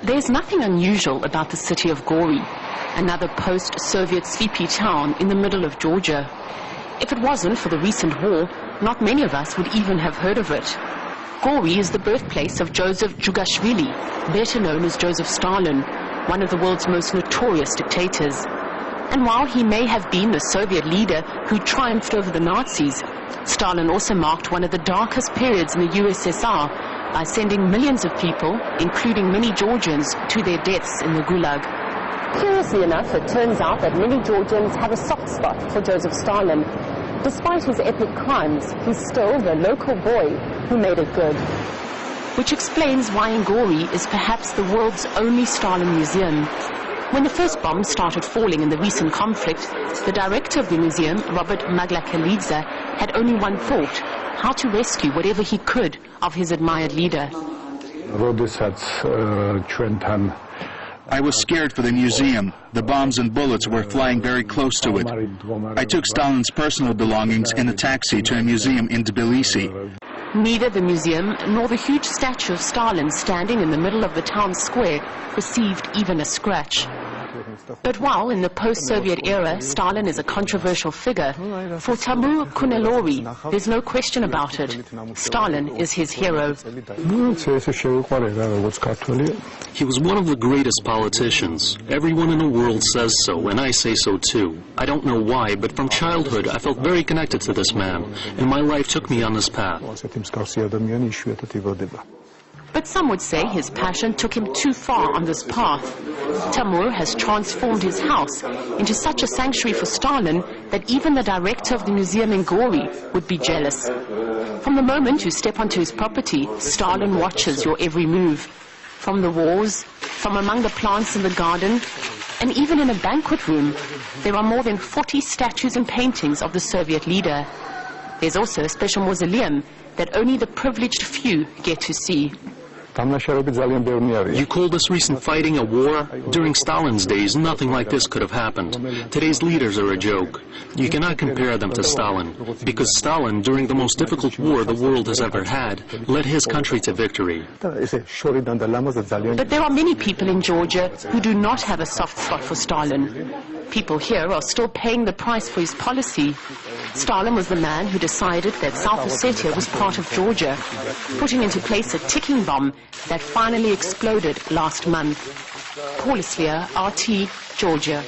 There's nothing unusual about the city of Gori, another post-Soviet sleepy town in the middle of Georgia. If it wasn't for the recent war, not many of us would even have heard of it. Gori is the birthplace of Joseph Jugashvili, better known as Joseph Stalin, one of the world's most notorious dictators. And while he may have been the Soviet leader who triumphed over the Nazis, Stalin also marked one of the darkest periods in the USSR by sending millions of people, including many Georgians, to their deaths in the Gulag. Curiously enough, it turns out that many Georgians have a soft spot for Joseph Stalin. Despite his epic crimes, he's still the local boy who made it good. Which explains why in Gori is perhaps the world's only Stalin museum. When the first bombs started falling in the recent conflict, the director of the museum, Robert Maglakalidze, had only one thought: how to rescue whatever he could of his admired leader. I was scared for the museum. The bombs and bullets were flying very close to it. I took Stalin's personal belongings in a taxi to a museum in Tbilisi. Neither the museum nor the huge statue of Stalin standing in the middle of the town square received even a scratch. But while in the post-Soviet era Stalin is a controversial figure, for Tamur Kunalori, there's no question about it. Stalin is his hero. He was one of the greatest politicians. Everyone in the world says so, and I say so too. I don't know why, but from childhood I felt very connected to this man, and my life took me on this path. But some would say his passion took him too far on this path. Tamur has transformed his house into such a sanctuary for Stalin that even the director of the museum in Gori would be jealous. From the moment you step onto his property, Stalin watches your every move. From the walls, from among the plants in the garden, and even in a banquet room, there are more than 40 statues and paintings of the Soviet leader. There's also a special mausoleum that only the privileged few get to see. You call this recent fighting a war? During Stalin's days, nothing like this could have happened. Today's leaders are a joke. You cannot compare them to Stalin, because Stalin, during the most difficult war the world has ever had, led his country to victory. But there are many people in Georgia who do not have a soft spot for Stalin. People here are still paying the price for his policy. Stalin was the man who decided that South Ossetia was part of Georgia, putting into place a ticking bomb that finally exploded last month. Paul Islier, RT, Georgia.